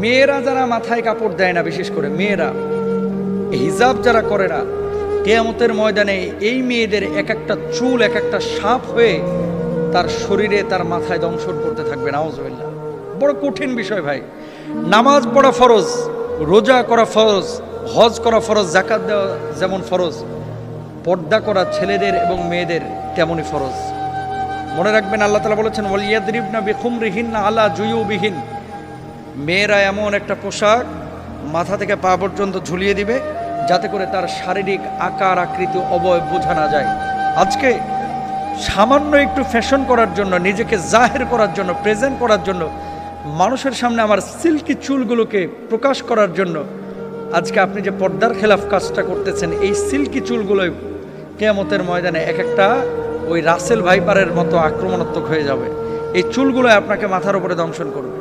মেয়েরা যারা মাথায় কাপড় দেয় না, বিশেষ করে মেয়েরা হিজাব যারা করে না, কিয়ামতের ময়দানে এই মেয়েদের এক একটা চুল এক একটা সাপ হয়ে তার শরীরে তার মাথায় দংশন করতে থাকবে। নাউজুবিল্লাহ। বড় কঠিন বিষয় ভাই। নামাজ পড়া ফরজ, রোজা করা ফরজ, হজ করা ফরজ, যাকাত দেওয়া যেমন ফরজ, পর্দা করা ছেলেদের এবং মেয়েদের তেমনই ফরজ। মনে রাখবেন, আল্লাহ তাআলা বলেছেন ওয়ালিয়াদরিবনা বিখুমরিহিন্না আলা জুয়ুবিহিন, মেয়েরা এমন একটা পোশাক মাথা থেকে পা পর্যন্ত ঝুলিয়ে দিবে যাতে করে তার শারীরিক আকার আকৃতি অবয়ব বোঝা না যায়। আজকে সামান্য একটু ফ্যাশন করার জন্য, নিজেকে জাহের করার জন্য, প্রেজেন্ট করার জন্য, মানুষের সামনে আমার সিল্কি চুলগুলোকে প্রকাশ করার জন্য আজকে আপনি যে পর্দার খেলাফ কাজটা করতেছেন, এই সিল্কি চুলগুলোই কিয়ামতের ময়দানে এক একটা ওই রাসেল ভাইপারের মতো আক্রমণাত্মক হয়ে যাবে। এই চুলগুলো আপনাকে মাথার উপরে দংশন করবে।